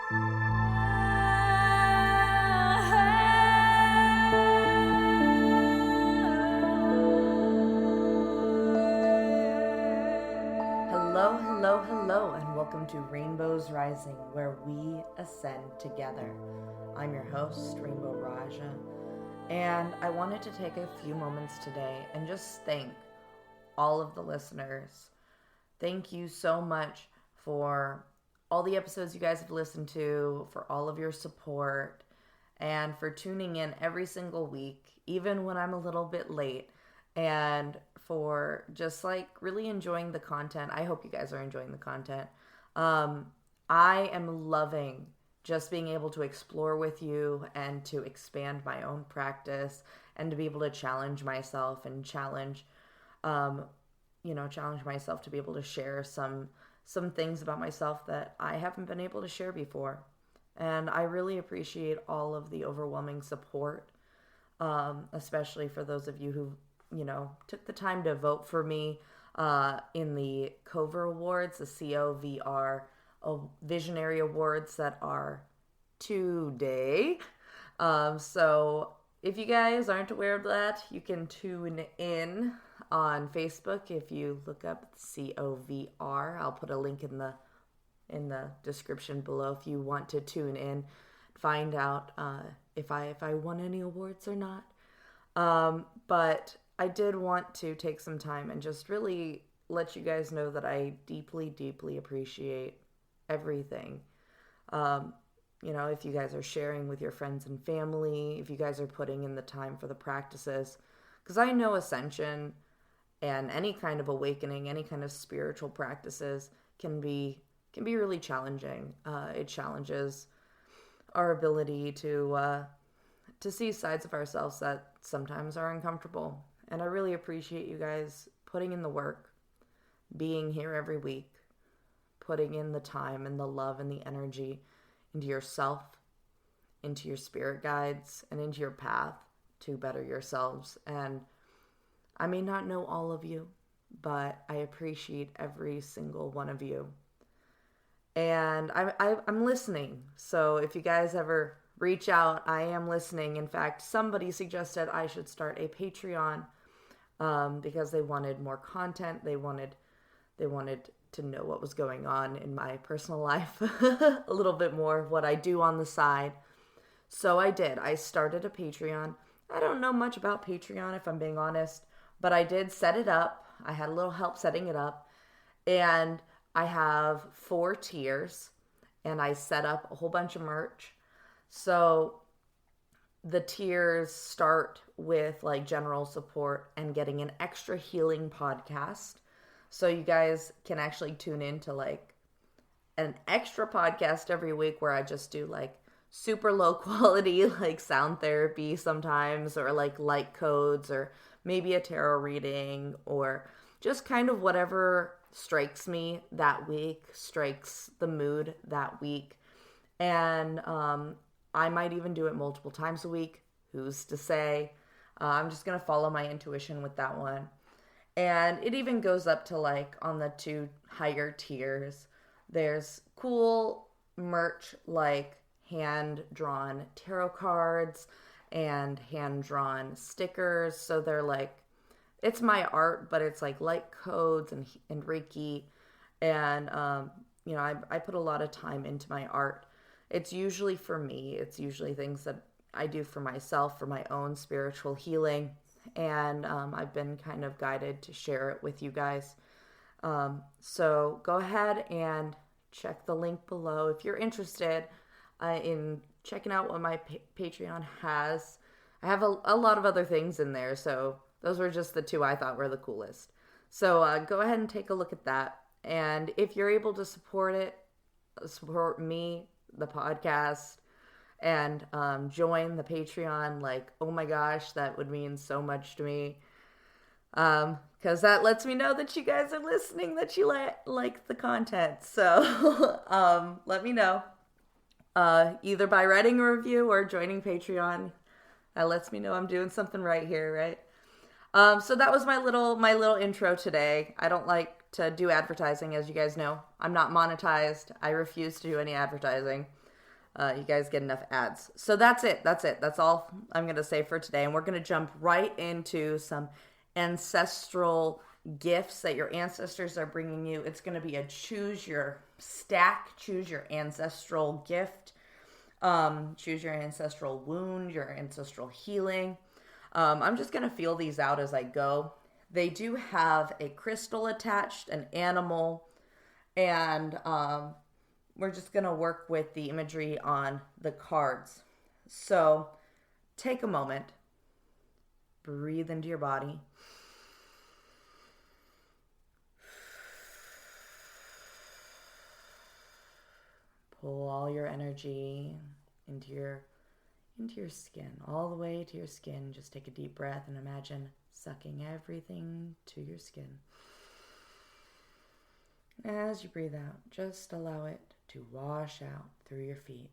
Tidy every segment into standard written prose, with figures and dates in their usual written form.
Hello, hello, hello, and welcome to Rainbows Rising, where we ascend together. I'm your host, Rainbow Raaja, and I wanted to take a few moments today and just thank all of the listeners. Thank you so much for all the episodes you guys have listened to, for all of your support, and for tuning in every single week, even when I'm a little bit late, and for just like really enjoying the content. I hope you guys are enjoying the content. I am loving just being able to explore with you and to expand my own practice and to be able to challenge myself and challenge myself to be able to share some things about myself that I haven't been able to share before. And I really appreciate all of the overwhelming support, especially for those of you who, took the time to vote for me in the COVR Awards, the COVR Visionary Awards that are today. So if you guys aren't aware of that, you can tune in on Facebook if you look up COVR. I'll put a link in the description below if you want to tune in, find out if I won any awards or not. But I did want to take some time and just really let you guys know that I deeply, deeply appreciate everything. If you guys are sharing with your friends and family, if you guys are putting in the time for the practices, because I know ascension and any kind of awakening, any kind of spiritual practices can be really challenging. It challenges our ability to see sides of ourselves that sometimes are uncomfortable. And I really appreciate you guys putting in the work, being here every week, putting in the time and the love and the energy into yourself, into your spirit guides, and into your path to better yourselves. And I may not know all of you, but I appreciate every single one of you. And I'm listening. So if you guys ever reach out, I am listening. In fact, somebody suggested I should start a Patreon because they wanted more content. They wanted to know what was going on in my personal life a little bit more, what I do on the side. So I did. I started a Patreon. I don't know much about Patreon, if I'm being honest, but I did set it up. I had a little help setting it up, and I have 4 tiers, and I set up a whole bunch of merch. So the tiers start with like general support and getting an extra healing podcast. So you guys can actually tune in to like an extra podcast every week where I just do like super low quality like sound therapy sometimes, or like light codes, or maybe a tarot reading, or just kind of whatever strikes me that week, strikes the mood that week. And I might even do it multiple times a week. Who's to say? I'm just going to follow my intuition with that one. And it even goes up to like on the 2 higher tiers. There's cool merch like hand-drawn tarot cards and hand-drawn stickers. So they're like, it's my art, but it's like light codes and Reiki. And, I put a lot of time into my art. It's usually for me. It's usually things that I do for myself, for my own spiritual healing. And I've been kind of guided to share it with you guys. So go ahead and check the link below if you're interested in checking out what my Patreon has. I have a lot of other things in there, so those were just the 2 I thought were the coolest. So go ahead and take a look at that. And if you're able to support me, the podcast, and join the Patreon, like, oh my gosh, that would mean so much to me. Because that lets me know that you guys are listening, that you like the content. So let me know. Either by writing a review or joining Patreon. That lets me know I'm doing something right here, right? So that was my little intro today. I don't like to do advertising, as you guys know. I'm not monetized. I refuse to do any advertising. You guys get enough ads. So that's it. That's all I'm going to say for today. And we're going to jump right into some ancestral gifts that your ancestors are bringing you. It's going to be a choose your stack, choose your ancestral gift, choose your ancestral wound, your ancestral healing. I'm just going to feel these out as I go. They do have a crystal attached, an animal, and we're just going to work with the imagery on the cards. So take a moment, breathe into your body. Pull all your energy into your skin, all the way to your skin. Just take a deep breath and imagine sucking everything to your skin. As you breathe out, just allow it to wash out through your feet.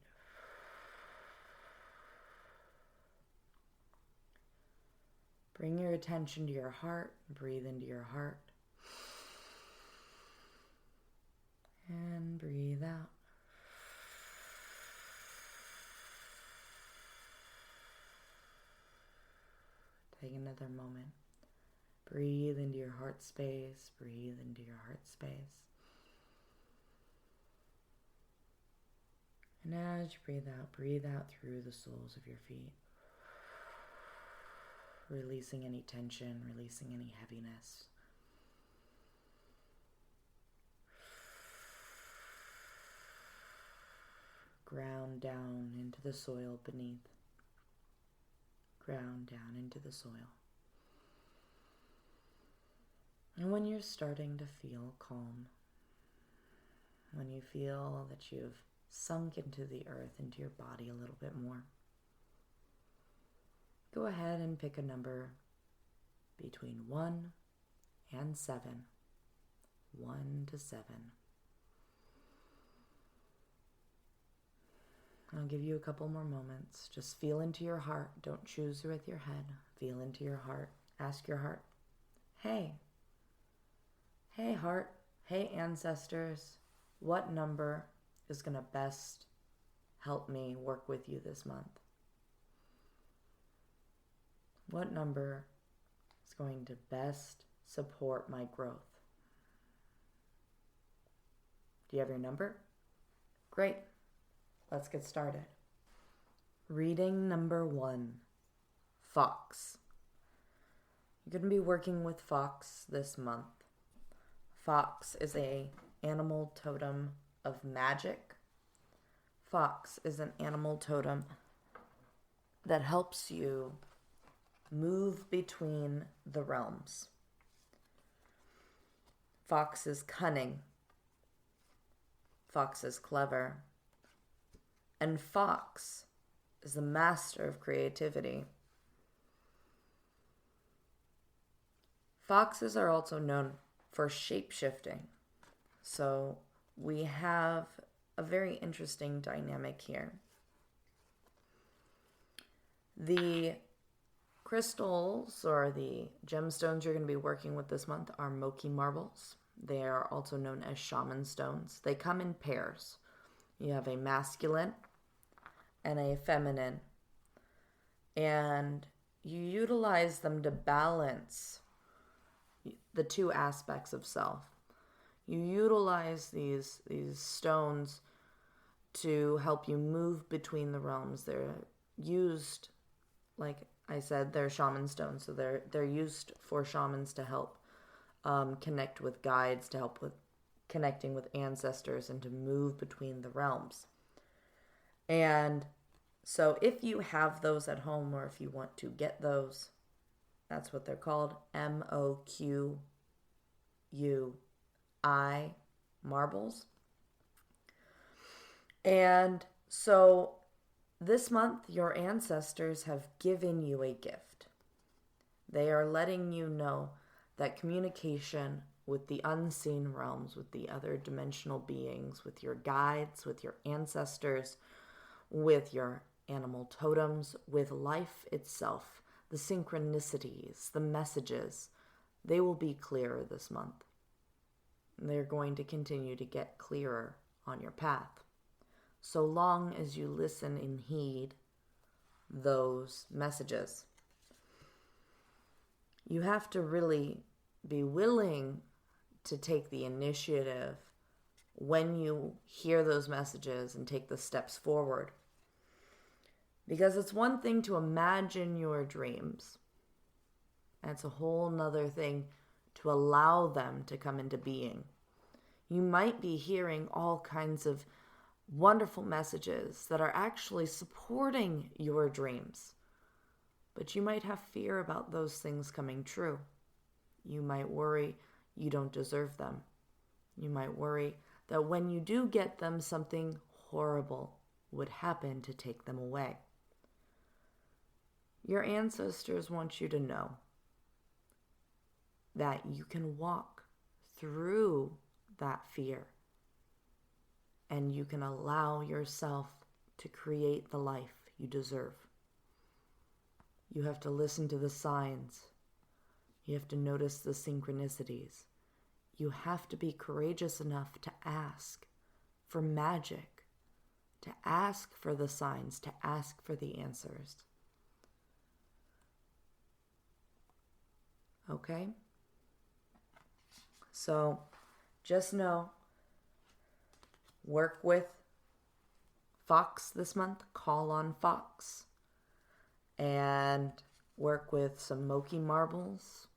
Bring your attention to your heart. Breathe into your heart. And breathe out. Take another moment. Breathe into your heart space. Breathe into your heart space. And as you breathe out through the soles of your feet. Releasing any tension, releasing any heaviness. Ground down into the soil beneath. Ground down into the soil. And when you're starting to feel calm, when you feel that you've sunk into the earth, into your body a little bit more, go ahead and pick a number between 1 and 7. 1 to 7. I'll give you a couple more moments. Just feel into your heart. Don't choose with your head. Feel into your heart. Ask your heart, hey heart, hey ancestors, what number is going to best help me work with you this month? What number is going to best support my growth? Do you have your number? Great. Let's get started. Reading number 1, Fox. You're going to be working with Fox this month. Fox is an animal totem of magic. Fox is an animal totem that helps you move between the realms. Fox is cunning. Fox is clever. And Fox is the master of creativity. Foxes are also known for shape-shifting. So we have a very interesting dynamic here. The crystals or the gemstones you're going to be working with this month are Moki marbles. They are also known as shaman stones. They come in pairs. You have a masculine and a feminine, and you utilize them to balance the two aspects of self. You utilize these stones to help you move between the realms. They're used, like I said, they're shaman stones, so they're used for shamans to help connect with guides, to help with connecting with ancestors, and to move between the realms. And so if you have those at home, or if you want to get those, that's what they're called, MOQUI marbles. And so this month, your ancestors have given you a gift. They are letting you know that communication with the unseen realms, with the other dimensional beings, with your guides, with your ancestors, with your animal totems, with life itself, the synchronicities, the messages, they will be clearer this month. They're going to continue to get clearer on your path. so long as you listen and heed those messages. You have to really be willing to take the initiative when you hear those messages and take the steps forward. Because it's one thing to imagine your dreams, and it's a whole nother thing to allow them to come into being. You might be hearing all kinds of wonderful messages that are actually supporting your dreams, but you might have fear about those things coming true. You might worry you don't deserve them. You might worry that when you do get them, something horrible would happen to take them away. Your ancestors want you to know that you can walk through that fear and you can allow yourself to create the life you deserve. You have to listen to the signs. You have to notice the synchronicities. You have to be courageous enough to ask for magic, to ask for the signs, to ask for the answers. Okay? So just know, work with Fox this month, call on Fox, and work with some Moki marbles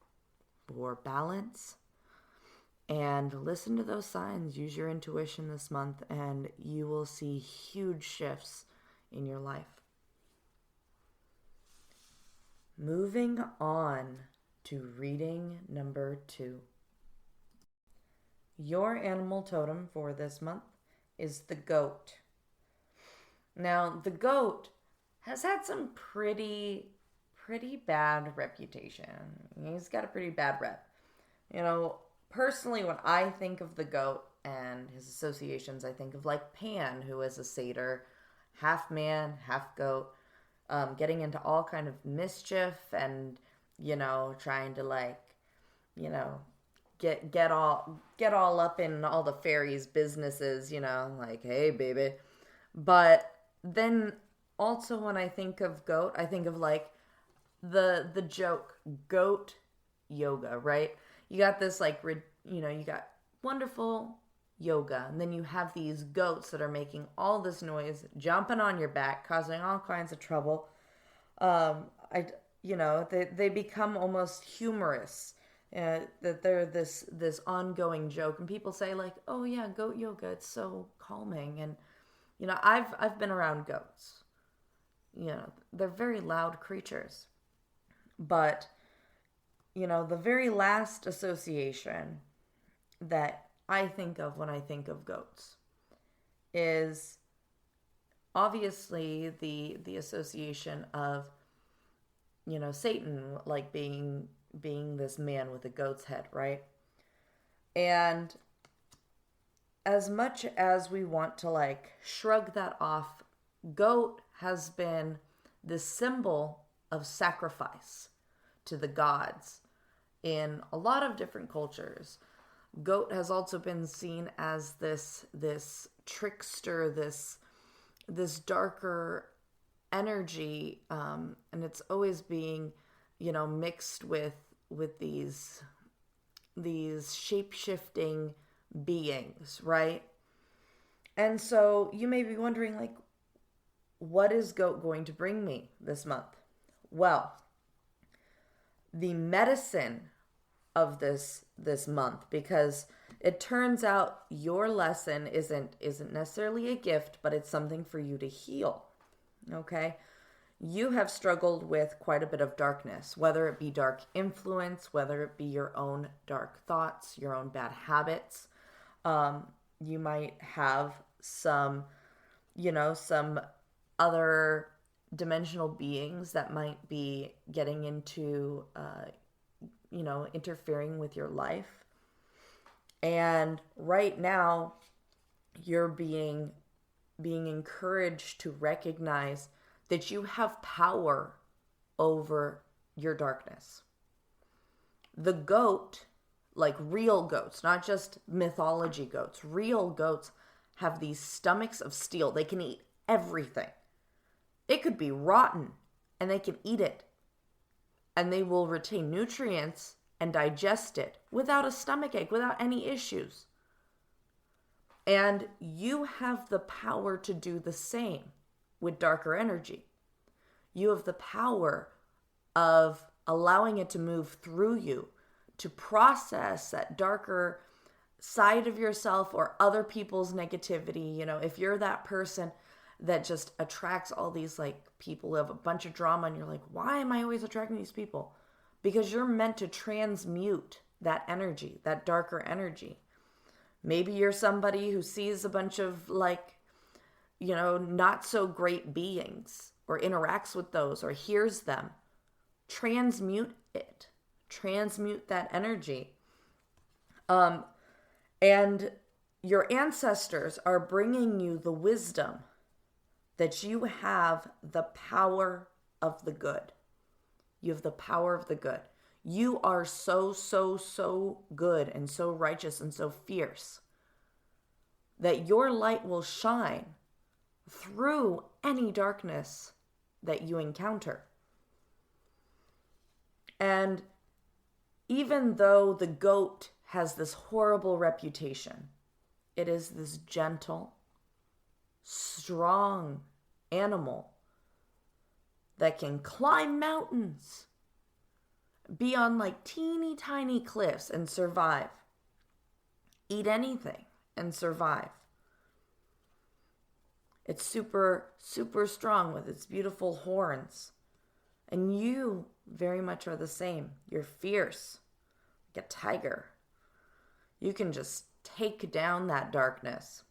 for balance, and listen to those signs. Use your intuition this month, and you will see huge shifts in your life. Moving on to reading number 2. Your animal totem for this month is the goat. Now, the goat has had some pretty bad reputation. He's got a pretty bad rep. You know, personally, when I think of the goat and his associations, I think of like Pan, who is a satyr, half man, half goat, getting into all kind of mischief and, you know, trying to like, you know, get all up in all the fairies' businesses, you know, like, hey, baby. But then also when I think of goat, I think of like the joke goat yoga, right? You got this like, you know, you got wonderful yoga, and then you have these goats that are making all this noise, jumping on your back, causing all kinds of trouble. They become almost humorous. That they're this ongoing joke, and people say like, oh yeah, goat yoga, it's so calming. And you know, I've been around goats. You know, they're very loud creatures, but you know, the very last association that I think of when I think of goats is obviously the association of, you know, Satan, like being this man with a goat's head, right? And as much as we want to like shrug that off, goat has been this symbol of sacrifice to the gods in a lot of different cultures. Goat has also been seen as this trickster, this darker energy, and it's always being, you know, mixed with these shape-shifting beings, right? And so you may be wondering, like, what is goat going to bring me this month? Well, the medicine of this month, because it turns out your lesson isn't necessarily a gift, but it's something for you to heal. Okay? You have struggled with quite a bit of darkness, whether it be dark influence, whether it be your own dark thoughts, your own bad habits. You might have some other dimensional beings that might be getting into, interfering with your life. And right now, you're being encouraged to recognize that you have power over your darkness. The goat, like real goats, not just mythology goats, real goats have these stomachs of steel. They can eat everything. It could be rotten, and they can eat it. And they will retain nutrients and digest it without a stomachache, without any issues. And you have the power to do the same with darker energy. You have the power of allowing it to move through you, to process that darker side of yourself or other people's negativity. You know, if you're that person that just attracts all these like people who have a bunch of drama and you're like, why am I always attracting these people? Because you're meant to transmute that energy, that darker energy. Maybe you're somebody who sees a bunch of like, you know, not so great beings or interacts with those or hears them. Transmute it. Transmute that energy. And your ancestors are bringing you the wisdom that you have the power of the good. You have the power of the good. You are so, so, so good and so righteous and so fierce that your light will shine through any darkness that you encounter. And even though the goat has this horrible reputation, it is this gentle, strong animal that can climb mountains, be on like teeny tiny cliffs and survive, eat anything and survive. It's super, super strong with its beautiful horns. And you very much are the same. You're fierce, like a tiger. You can just take down that darkness.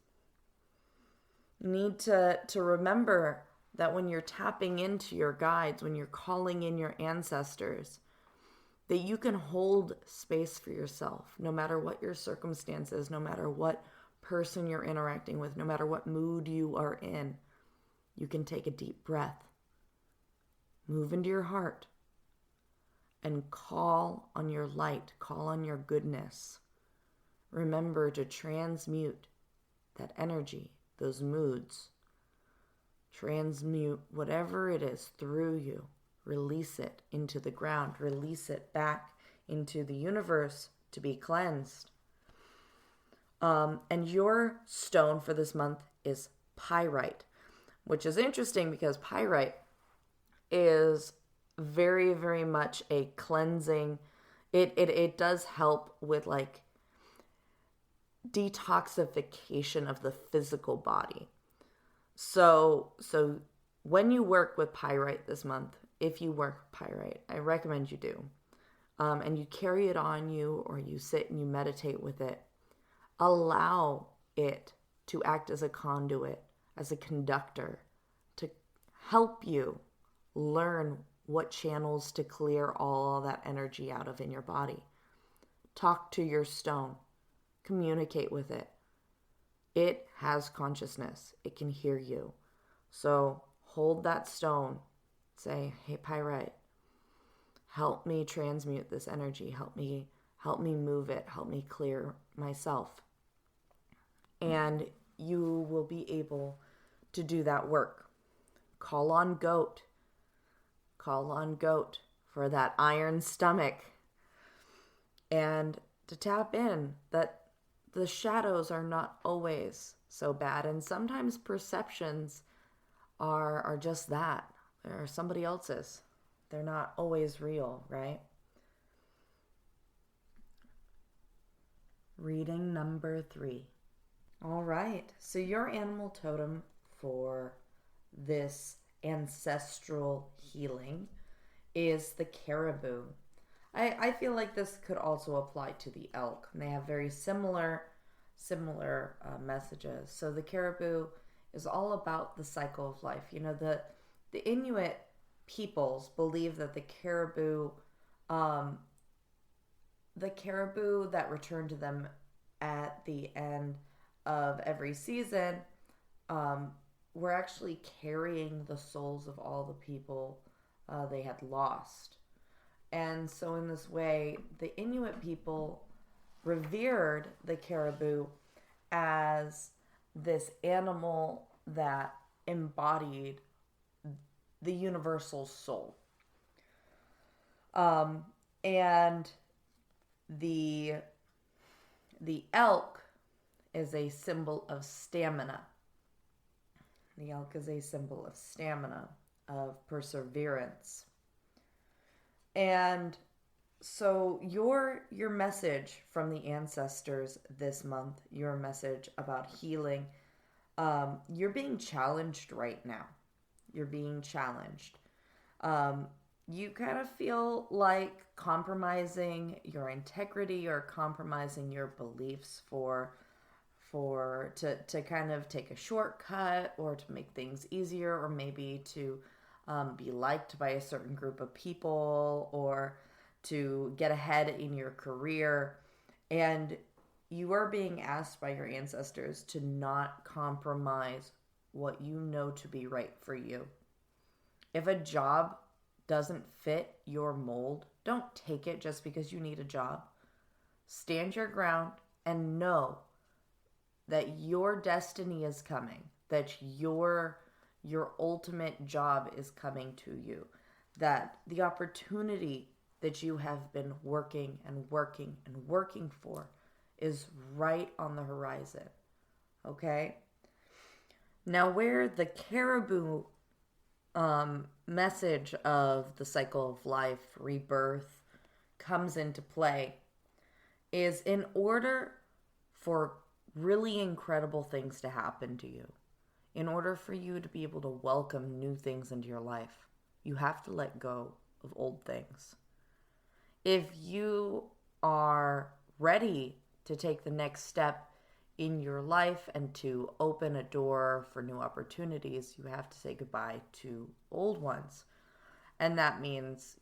You need to remember that when you're tapping into your guides, when you're calling in your ancestors, that you can hold space for yourself, no matter what your circumstances, no matter what person you're interacting with, no matter what mood you are in. You can take a deep breath, move into your heart, and call on your light, call on your goodness. Remember to transmute that energy, those moods. Transmute whatever it is through you. Release it into the ground. Release it back into the universe to be cleansed. And your stone for this month is pyrite, which is interesting because pyrite is very, very much a cleansing. It does help with like detoxification of the physical body. So when you work with pyrite this month, if you work with pyrite, I recommend you do. And you carry it on you or you sit and you meditate with it. Allow it to act as a conduit, as a conductor, to help you learn what channels to clear all that energy out of in your body. Talk to your stone. Communicate with it. It has consciousness. It can hear you. So hold that stone. Say, hey, pyrite, help me transmute this energy. Help me move it. Help me clear myself. And you will be able to do that work. Call on goat. Call on goat for that iron stomach. And to tap in that the shadows are not always so bad. And sometimes perceptions are just that. They're somebody else's. They're not always real, right? Reading number 3. All right. So your animal totem for this ancestral healing is the caribou. I feel like this could also apply to the elk. And they have very similar messages. So the caribou is all about the cycle of life. You know, the Inuit peoples believe that the caribou that return to them at the end of every season were actually carrying the souls of all the people they had lost. And so in this way, the Inuit people revered the caribou as this animal that embodied the universal soul. And the elk is a symbol of stamina. The elk is a symbol of stamina, of perseverance. And so your message from the ancestors this month, your message about healing, you're being challenged right now. You're being challenged. You kind of feel like compromising your integrity or compromising your beliefs to kind of take a shortcut or to make things easier, or maybe to be liked by a certain group of people, or to get ahead in your career. And you are being asked by your ancestors to not compromise what you know to be right for you. If a job doesn't fit your mold, don't take it just because you need a job. Stand your ground and know that your destiny is coming, that your ultimate job is coming to you, that the opportunity that you have been working and working and working for is right on the horizon. Okay? Now, where the caribou message of the cycle of life, rebirth, comes into play is in order for really incredible things to happen to you, in order for you to be able to welcome new things into your life, you have to let go of old things. If you are ready to take the next step in your life and to open a door for new opportunities, you have to say goodbye to old ones. And that means,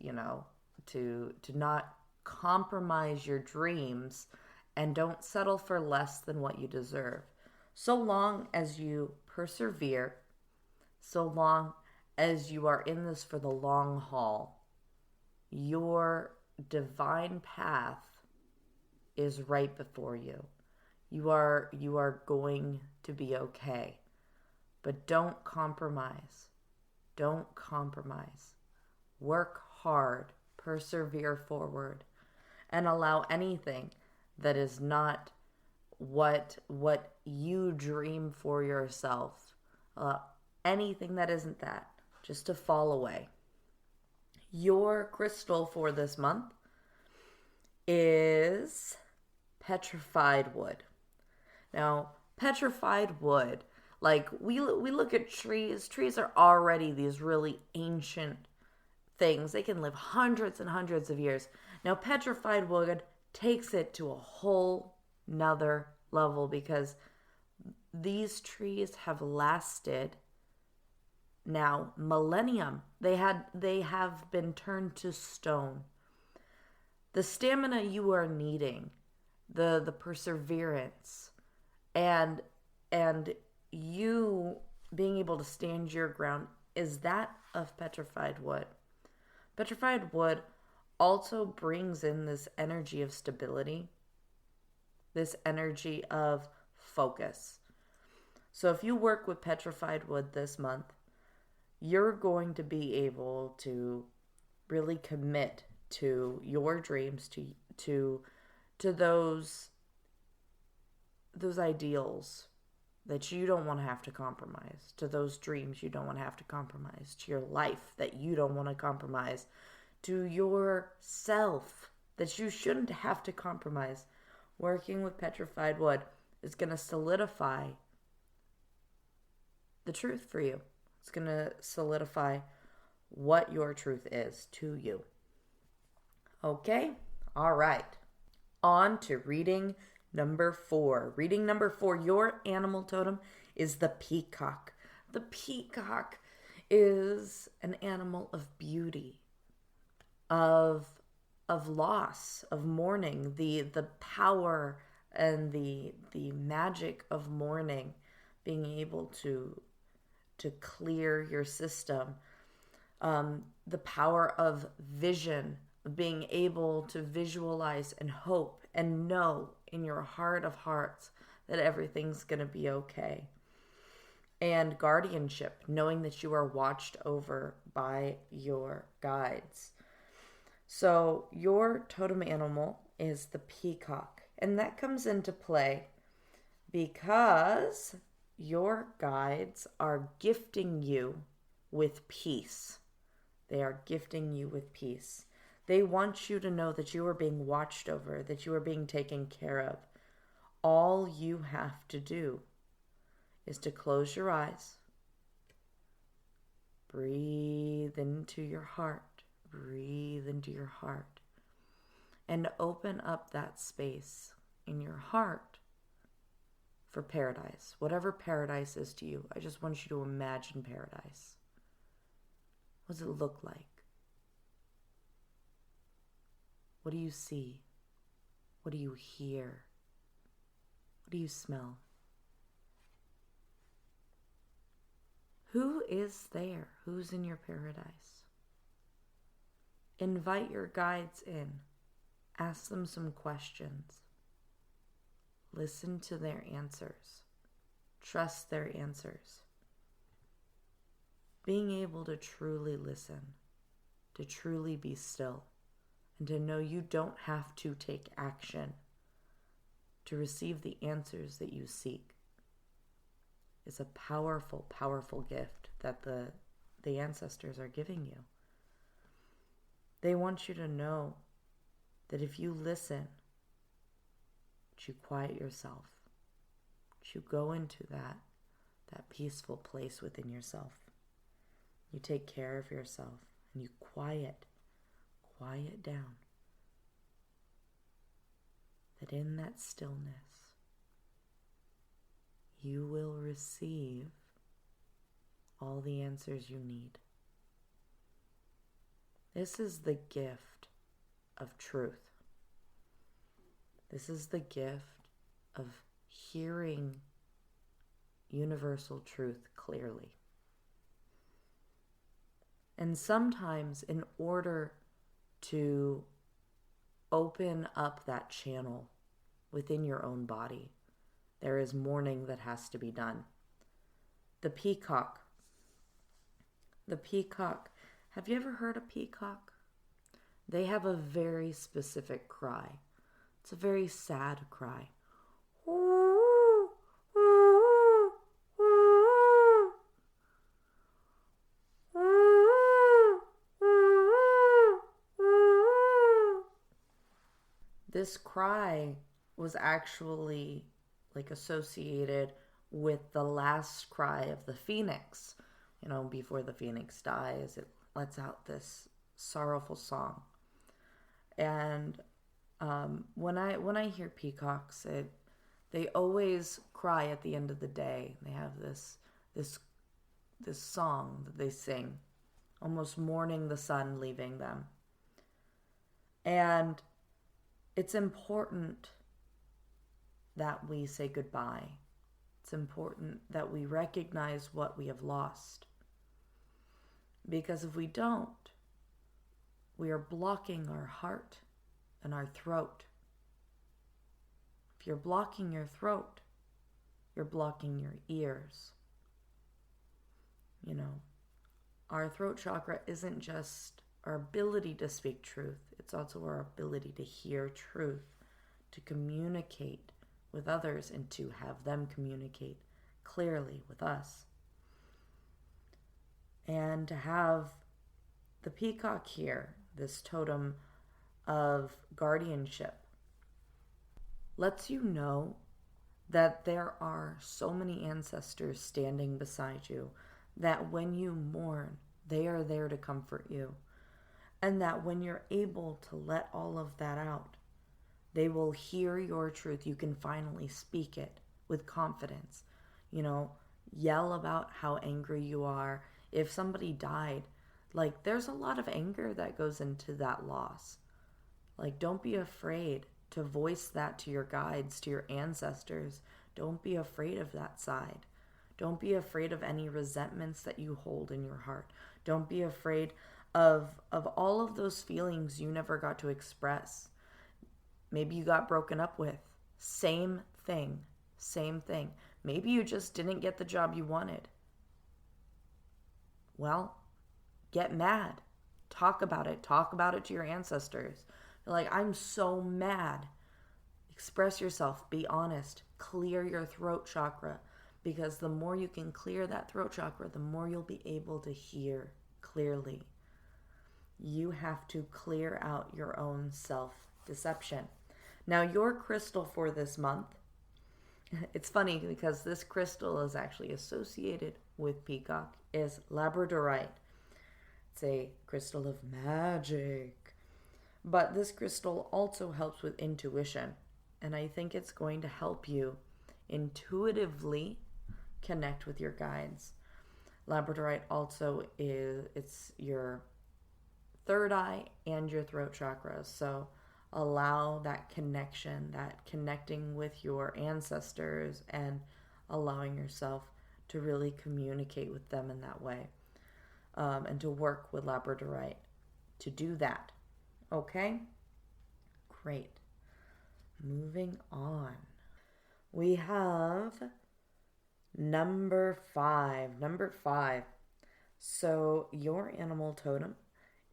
to not compromise your dreams, and don't settle for less than what you deserve. So long as you persevere, so long as you are in this for the long haul, your divine path is right before you. You are going to be okay. But don't compromise. Don't compromise. Work hard, persevere forward, and allow anything that is not what you dream for yourself, anything that isn't that, just to fall away. Your crystal for this month is petrified wood. Now, petrified wood, like we look at trees. Trees are already these really ancient things. They can live hundreds and hundreds of years. Now, petrified wood takes it to a whole nother level, because these trees have lasted now millennium. They have been turned to stone. The stamina you are needing, the perseverance, and you being able to stand your ground is that of petrified wood. Petrified wood also brings in this energy of stability, this energy of focus. So if you work with petrified wood this month, you're going to be able to really commit to your dreams, to those ideals that you don't want to have to compromise, to those dreams you don't want to have to compromise, to your life that you don't want to compromise, to yourself that you shouldn't have to compromise. Working with petrified wood is going to solidify the truth for you. It's going to solidify what your truth is to you. Okay? All right. On to reading number 4. Reading number 4, your animal totem is the peacock. The peacock is an animal of beauty, of loss, of mourning, the power and the magic of mourning, being able to clear your system, the power of vision, being able to visualize and hope and know in your heart of hearts that everything's going to be okay. And guardianship, knowing that you are watched over by your guides. So your totem animal is the peacock. And that comes into play because your guides are gifting you with peace. They are gifting you with peace. They want you to know that you are being watched over, that you are being taken care of. All you have to do is to close your eyes, breathe into your heart, and open up that space in your heart for paradise. Whatever paradise is to you, I just want you to imagine paradise. What does it look like? What do you see? What do you hear? What do you smell? Who is there? Who's in your paradise? Invite your guides in. Ask them some questions. Listen to their answers. Trust their answers. Being able to truly listen, to truly be still, and to know you don't have to take action to receive the answers that you seek is a powerful, powerful gift that the ancestors are giving you. They want you to know that if you listen, that you quiet yourself, that you go into that peaceful place within yourself. You take care of yourself and you quiet down. That in that stillness, you will receive all the answers you need. This is the gift of truth. This is the gift of hearing universal truth clearly. And sometimes in order to open up that channel within your own body, there is mourning that has to be done. The peacock. Have you ever heard a peacock? They have a very specific cry. It's a very sad cry. This cry was actually associated with the last cry of the phoenix. Before the phoenix dies, it lets out this sorrowful song. And when I hear peacocks, they always cry at the end of the day. They have this song that they sing, almost mourning the sun leaving them. And it's important that we say goodbye. It's important that we recognize what we have lost. Because if we don't, we are blocking our heart and our throat. If you're blocking your throat, you're blocking your ears. Our throat chakra isn't just our ability to speak truth, it's also our ability to hear truth, to communicate with others, and to have them communicate clearly with us. And to have the peacock here, this totem of guardianship, lets you know that there are so many ancestors standing beside you, that when you mourn, they are there to comfort you. And that when you're able to let all of that out, they will hear your truth. You can finally speak it with confidence. Yell about how angry you are. If somebody died, there's a lot of anger that goes into that loss. Don't be afraid to voice that to your guides, to your ancestors. Don't be afraid of that side. Don't be afraid of any resentments that you hold in your heart. Don't be afraid of all of those feelings you never got to express. Maybe you got broken up with. Same thing. Same thing. Maybe you just didn't get the job you wanted. Well, get mad. Talk about it. Talk about it to your ancestors. You're like, I'm so mad. Express yourself. Be honest. Clear your throat chakra. Because the more you can clear that throat chakra, the more you'll be able to hear clearly. You have to clear out your own self-deception. Now, your crystal for this month, it's funny because this crystal is actually associated with peacock, is labradorite. It's a crystal of magic. But this crystal also helps with intuition. And I think it's going to help you intuitively connect with your guides. Labradorite also it's your third eye and your throat chakra. So allow that connection, that connecting with your ancestors and allowing yourself to really communicate with them in that way. And to work with labradorite to do that. Okay? Great. Moving on. We have number 5. Number 5. So your animal totem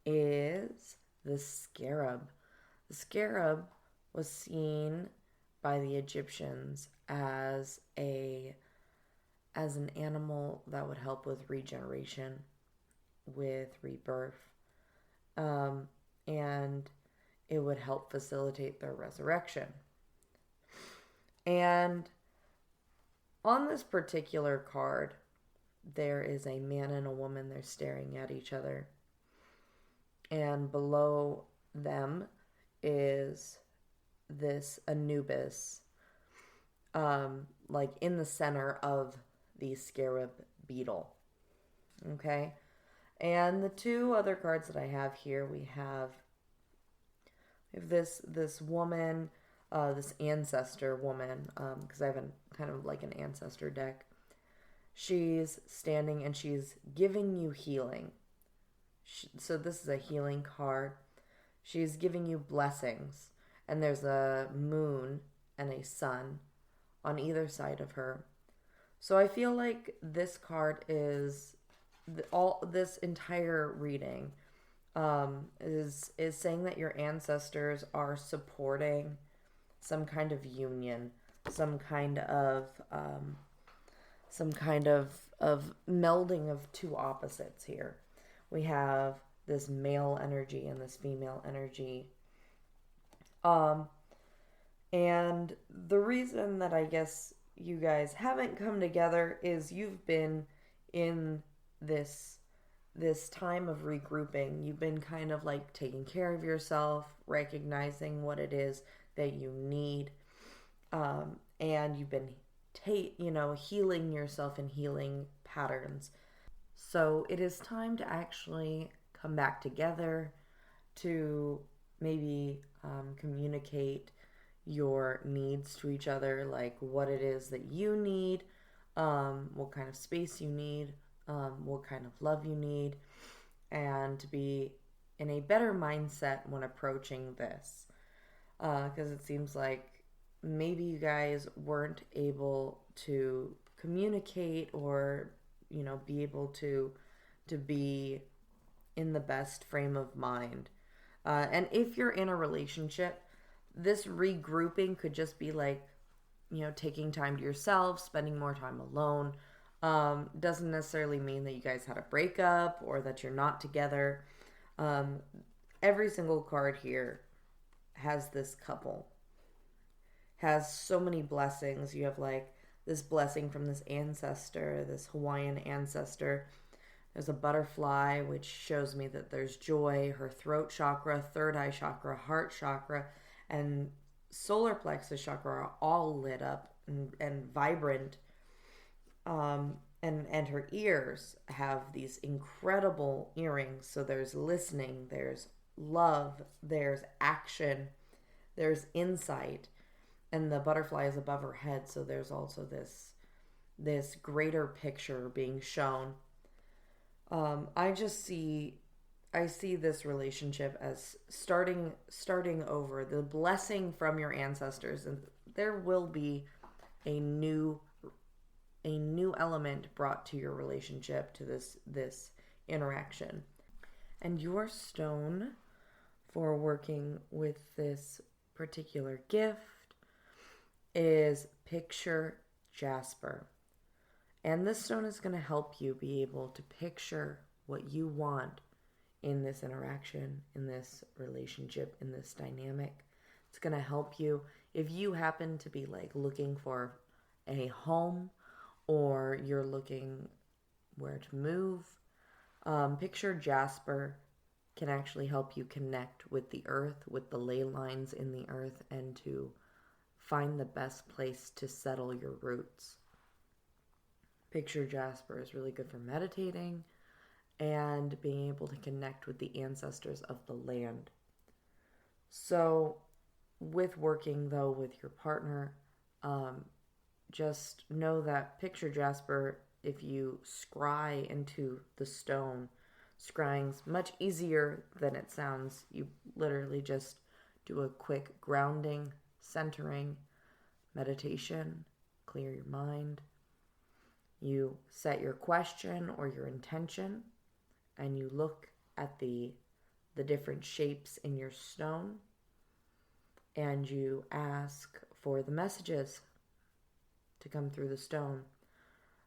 is the scarab. The scarab was seen by the Egyptians as an animal that would help with regeneration, with rebirth, and it would help facilitate their resurrection. And on this particular card, there is a man and a woman. They're staring at each other. And below them is this Anubis, like in the center of the scarab beetle. Okay? And the two other cards that I have here, we have this woman, this ancestor woman, because I have kind of like an ancestor deck. She's standing and she's giving you healing. So this is a healing card. She's giving you blessings. And there's a moon and a sun on either side of her. So I feel like this card is this entire reading is saying that your ancestors are supporting some kind of union, some kind of melding of two opposites here. We have this male energy and this female energy. And the reason that I guess you guys haven't come together is you've been in this time of regrouping. You've been kind of like taking care of yourself, recognizing what it is that you need, and you've been healing yourself in healing patterns. So it is time to actually come back together to maybe communicate your needs to each other, like what it is that you need, what kind of space you need, what kind of love you need, and to be in a better mindset when approaching this. Because it seems like maybe you guys weren't able to communicate or, be able to be in the best frame of mind. And if you're in a relationship, this regrouping could just be like, taking time to yourself, spending more time alone. Doesn't necessarily mean that you guys had a breakup or that you're not together. Every single card here has this couple, has so many blessings. You have like this blessing from this ancestor, this Hawaiian ancestor. There's a butterfly, which shows me that there's joy. Her throat chakra, third eye chakra, heart chakra, and solar plexus chakra are all lit up and vibrant. And her ears have these incredible earrings. So there's listening, there's love, there's action, there's insight. And the butterfly is above her head, so there's also this greater picture being shown. I see this relationship as starting over, the blessing from your ancestors, and there will be a new element brought to your relationship, to this interaction. And your stone for working with this particular gift is picture jasper. And this stone is going to help you be able to picture what you want in this interaction, in this relationship, in this dynamic. It's going to help you if you happen to be like looking for a home, or you're looking where to move. Picture jasper can actually help you connect with the earth, with the ley lines in the earth, and to find the best place to settle your roots. Picture jasper is really good for meditating and being able to connect with the ancestors of the land. So with working though with your partner, just know that picture jasper, if you scry into the stone, scrying's much easier than it sounds. You literally just do a quick grounding, centering, meditation, clear your mind. You set your question or your intention, and you look at the different shapes in your stone, and you ask for the messages to come through the stone.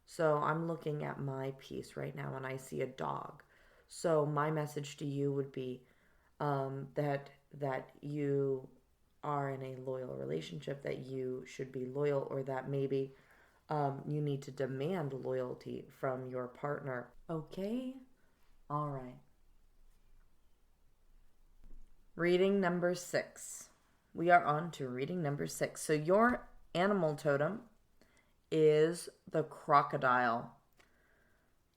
So I'm looking at my piece right now and I see a dog. So my message to you would be that you are in a loyal relationship, that you should be loyal, or that maybe you need to demand loyalty from your partner. Okay? All right. Reading number 6. We are on to reading number 6. So your animal totem is the crocodile.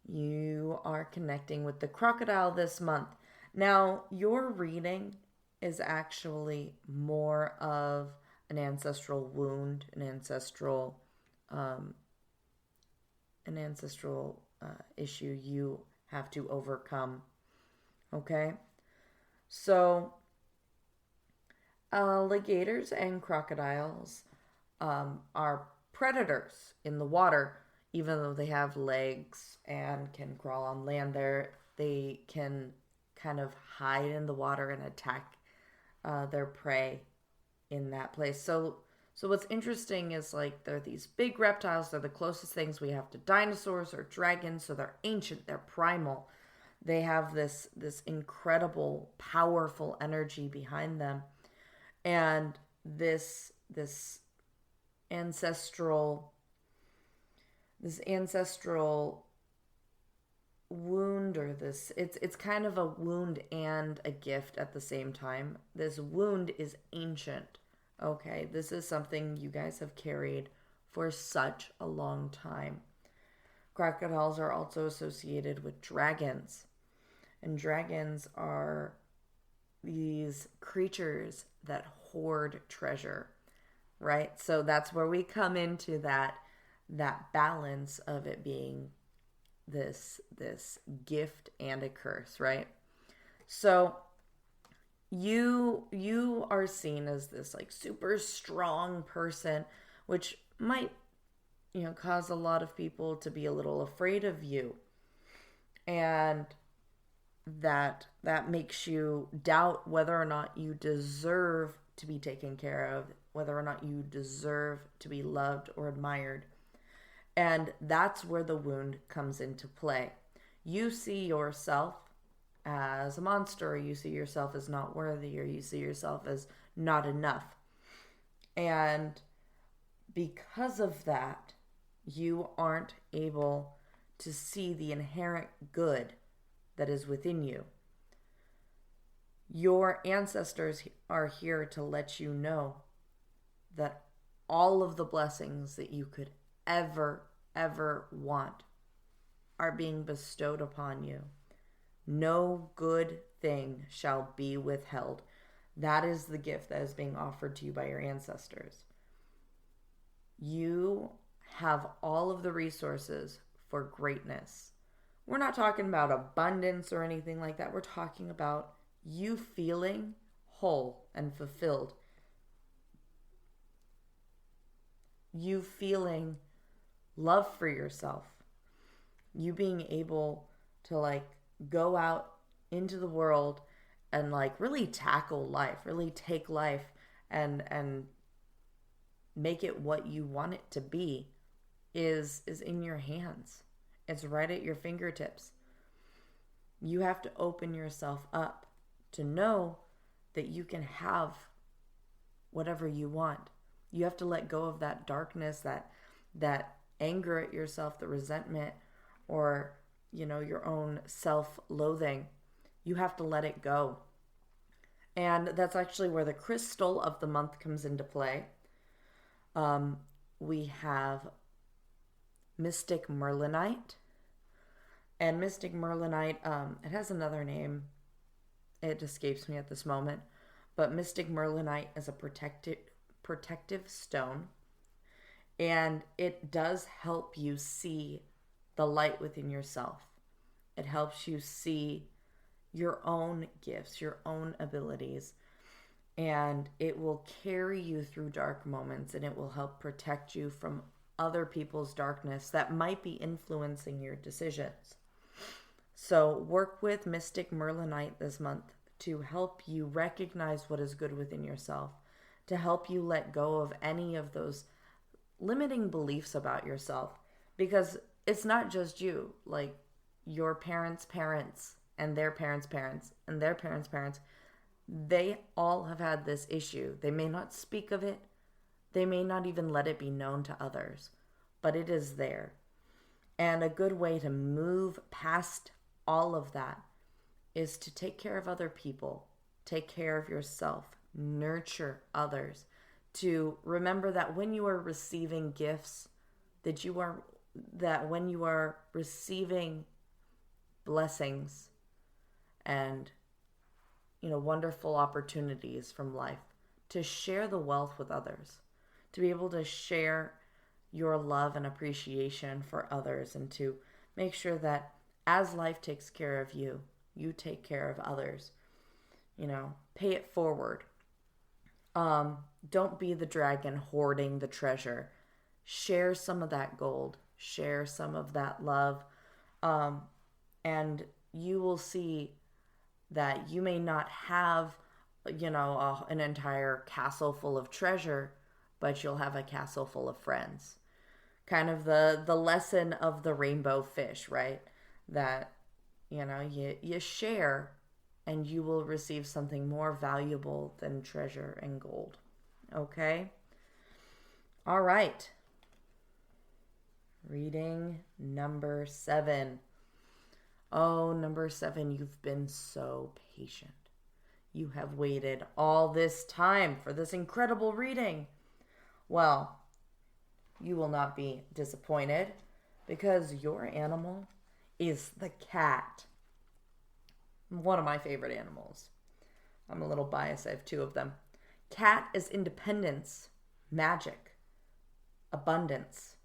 You are connecting with the crocodile this month. Now, your reading is actually more of an ancestral wound, an ancestral issue you have to overcome. Okay? So, alligators and crocodiles are predators in the water. Even though they have legs and can crawl on land, they can kind of hide in the water and attack their prey in that place. So what's interesting is, like, they're these big reptiles. They're the closest things we have to dinosaurs or dragons. So they're ancient. They're primal. They have this incredible, powerful energy behind them, and this ancestral wound, or it's kind of a wound and a gift at the same time. This wound is ancient. Okay, this is something you guys have carried for such a long time. Crocodiles are also associated with dragons, and dragons are these creatures that hoard treasure, right? So that's where we come into that balance of it being this gift and a curse, right? So you are seen as this like super strong person, which might cause a lot of people to be a little afraid of you, and that makes you doubt whether or not you deserve to be taken care of, whether or not you deserve to be loved or admired. And that's where the wound comes into play. You see yourself as a monster, or you see yourself as not worthy, or you see yourself as not enough. And because of that, you aren't able to see the inherent good that is within you. Your ancestors are here to let you know that all of the blessings that you could ever want are being bestowed upon you. No good thing shall be withheld. That is the gift that is being offered to you by your ancestors. You have all of the resources for greatness. We're not talking about abundance or anything like that. We're talking about you feeling whole and fulfilled. you feeling love for yourself, you being able to like go out into the world and like really tackle life, really take life and make it what you want it to be is in your hands. It's right at your fingertips. You have to open yourself up to know that you can have whatever you want. You have to let go of that darkness, that anger at yourself, the resentment, or your own self-loathing. You have to let it go. And that's actually where the crystal of the month comes into play. We have Mystic Merlinite. And Mystic Merlinite, it has another name. It escapes me at this moment. But Mystic Merlinite is a protective stone. And it does help you see the light within yourself. It helps you see your own gifts, your own abilities. And it will carry you through dark moments, and it will help protect you from other people's darkness that might be influencing your decisions. So work with Mystic Merlinite this month to help you recognize what is good within yourself, to help you let go of any of those limiting beliefs about yourself, because it's not just you. Like, your parents' parents and their parents' parents and their parents' parents, they all have had this issue. They may not speak of it. They may not even let it be known to others, but it is there. And a good way to move past all of that is to take care of other people, take care of yourself, nurture others, to remember that when you are receiving gifts, that when you are receiving blessings and wonderful opportunities from life, to share the wealth with others, to be able to share your love and appreciation for others, and to make sure that as life takes care of you, you take care of others. Pay it forward. Don't be the dragon hoarding the treasure. Share some of that gold. Share some of that love. And you will see that you may not have, an entire castle full of treasure, but you'll have a castle full of friends. Kind of the lesson of the rainbow fish, right? That, you share and you will receive something more valuable than treasure and gold. Okay? All right. Reading number 7. Oh, number 7, you've been so patient. You have waited all this time for this incredible reading. Well, you will not be disappointed, because your animal is the cat. One of my favorite animals. I'm a little biased. I have 2 of them. Cat is independence, magic, abundance.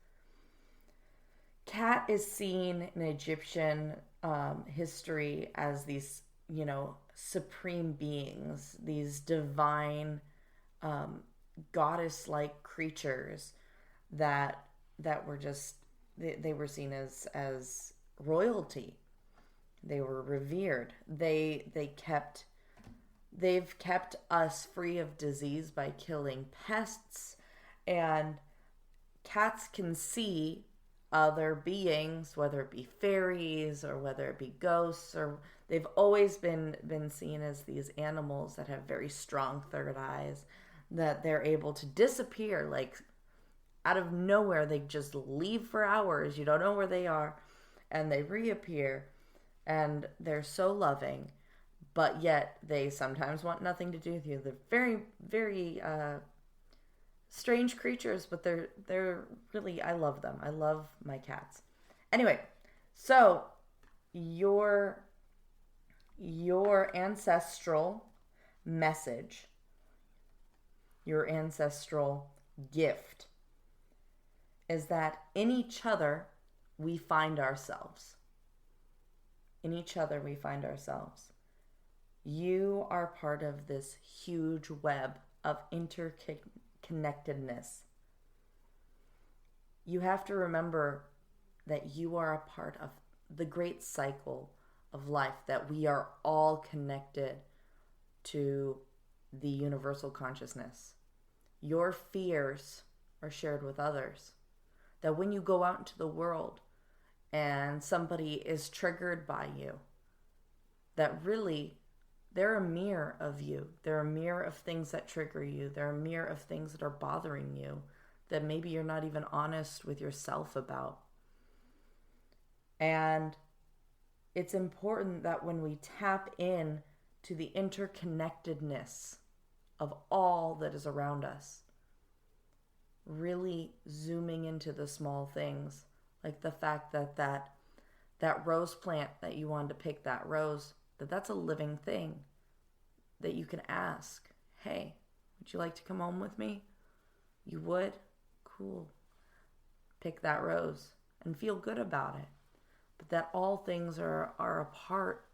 Cat is seen in Egyptian history as these, supreme beings, these divine, goddess-like creatures that were just, they were seen as royalty. They were revered. They've kept us free of disease by killing pests, and cats can see other beings, whether it be fairies or whether it be ghosts, or they've always been seen as these animals that have very strong third eyes, that they're able to disappear like out of nowhere. They just leave for hours. You don't know where they are, and they reappear. And they're so loving, but yet they sometimes want nothing to do with you. They're very, very strange creatures, but they're really, I love them. I love my cats. Anyway, so your ancestral message, your ancestral gift, is that in each other we find ourselves. In each other we find ourselves. You are part of this huge web of interconnectedness. you have to remember that you are a part of the great cycle of life, that we are all connected to the universal consciousness. Your fears are shared with others. That when you go out into the world and somebody is triggered by you, that really they're a mirror of you. They're a mirror of things that trigger you. They're a mirror of things that are bothering you that maybe you're not even honest with yourself about. And it's important that when we tap in to the interconnectedness of all that is around us, really zooming into the small things, like the fact that that rose plant that you wanted to pick, that rose, that's a living thing that you can ask, hey, would you like to come home with me? You would? Cool. Pick that rose and feel good about it. But that all things are a part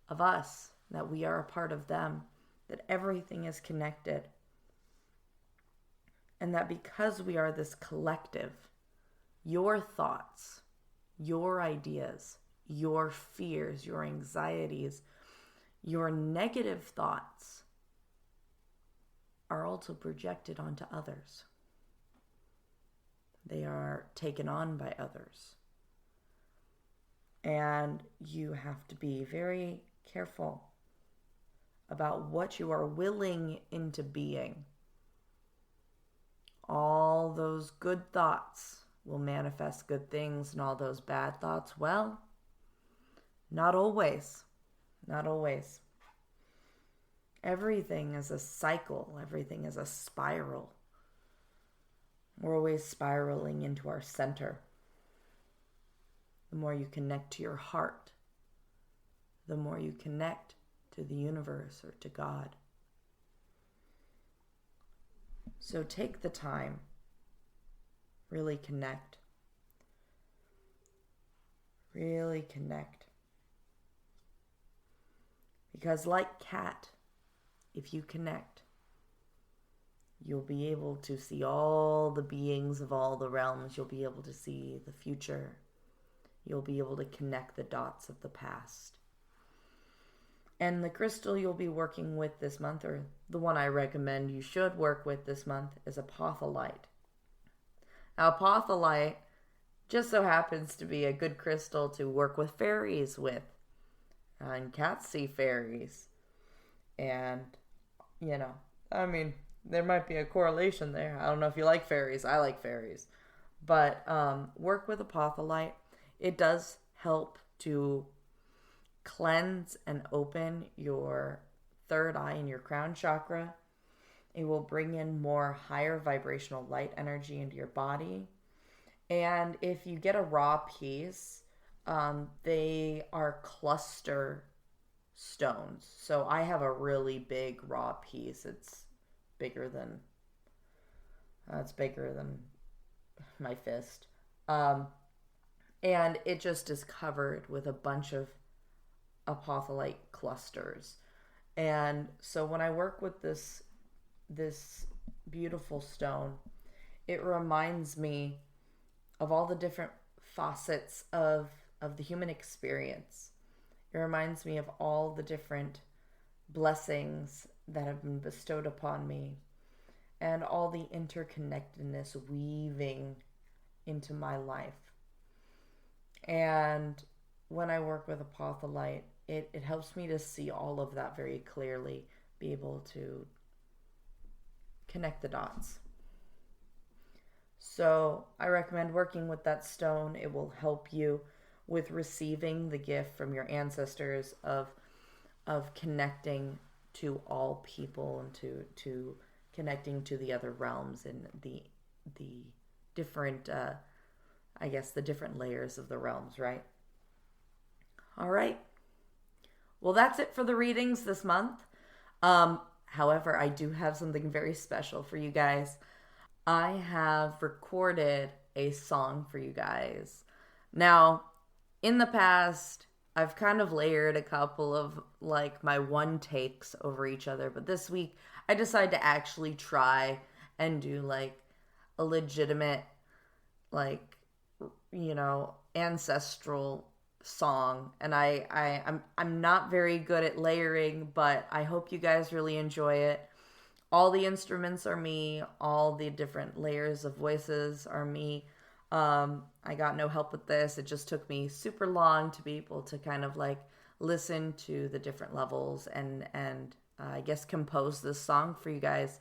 of us, that we are a part of them, that everything is connected. And that because we are this collective, your thoughts, your ideas, your fears, your anxieties, your negative thoughts are also projected onto others. They are taken on by others. And you have to be very careful about what you are willing into being. All those good thoughts will manifest good things, and all those bad thoughts, well, not always. Not always. Everything is a cycle. Everything is a spiral. We're always spiraling into our center. The more you connect to your heart, the more you connect to the universe or to God. So take the time, really connect. Really connect. Because like Kat, if you connect, you'll be able to see all the beings of all the realms. You'll be able to see the future. You'll be able to connect the dots of the past. And the crystal you'll be working with this month, or the one I recommend you should work with this month, is apotholite. Now, apotholite just so happens to be a good crystal to work with fairies with. And cats see fairies. And, there might be a correlation there. I don't know if you like fairies. I like fairies. But work with apotholite. It does help to cleanse and open your third eye and your crown chakra. It will bring in more higher vibrational light energy into your body. And if you get a raw piece, they are cluster stones. So I have a really big raw piece. It's bigger than my fist. And it just is covered with a bunch of apotholite clusters. And so when I work with this beautiful stone, it reminds me of all the different facets of the human experience. It reminds me of all the different blessings that have been bestowed upon me and all the interconnectedness weaving into my life. And when I work with apotholite, it helps me to see all of that very clearly, be able to connect the dots. So I recommend working with that stone. It will help you with receiving the gift from your ancestors of connecting to all people and to connecting to the other realms and the different the different layers of the realms, right? All right. Well, that's it for the readings this month. However, I do have something very special for you guys. I have recorded a song for you guys. Now, in the past, I've kind of layered a couple of my one takes over each other, but this week I decided to actually try and do a legitimate like, ancestral song, and I'm not very good at layering, but I hope you guys really enjoy it. All the instruments are me, all the different layers of voices are me. I got no help with this. It just took me super long to be able to kind of like listen to the different levels and I guess compose this song for you guys.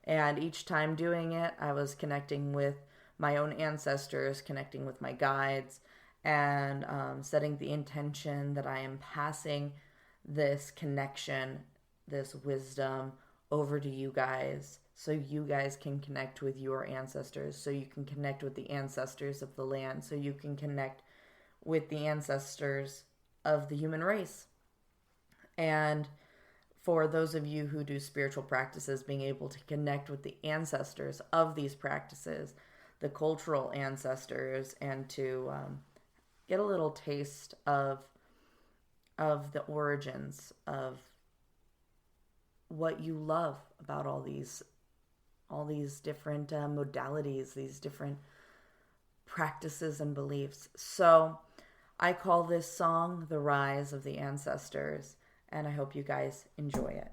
And each time doing it, I was connecting with my own ancestors, connecting with my guides, and setting the intention that I am passing this connection, this wisdom over to you guys, so you guys can connect with your ancestors, so you can connect with the ancestors of the land, so you can connect with the ancestors of the human race. And for those of you who do spiritual practices, being able to connect with the ancestors of these practices, the cultural ancestors, and to get a little taste of the origins of what you love about all these different modalities, these different practices and beliefs. So I call this song The Rise of the Ancestors, and I hope you guys enjoy it.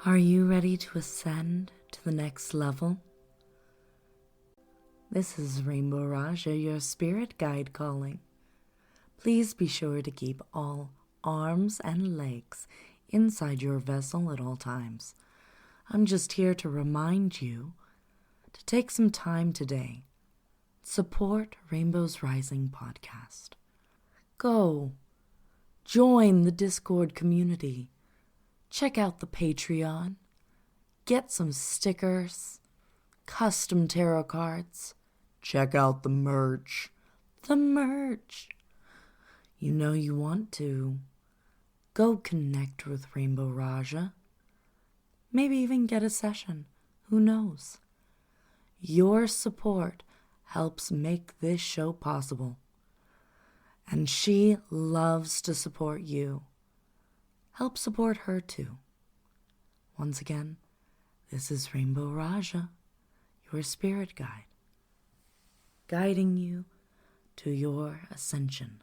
Are you ready to ascend to the next level? This is Rainbow Raaja, your spirit guide calling. Please be sure to keep all arms and legs inside your vessel at all times. I'm just here to remind you to take some time today. Support Rainbow's Rising podcast. Go. Join the Discord community. Check out the Patreon. Get some stickers, custom tarot cards. Check out the merch. The merch. You know you want to. Go connect with Rainbow Raaja. Maybe even get a session. Who knows? Your support helps make this show possible. And she loves to support you. Help support her too. Once again, this is Rainbow Raaja, your spirit guide, guiding you to your ascension.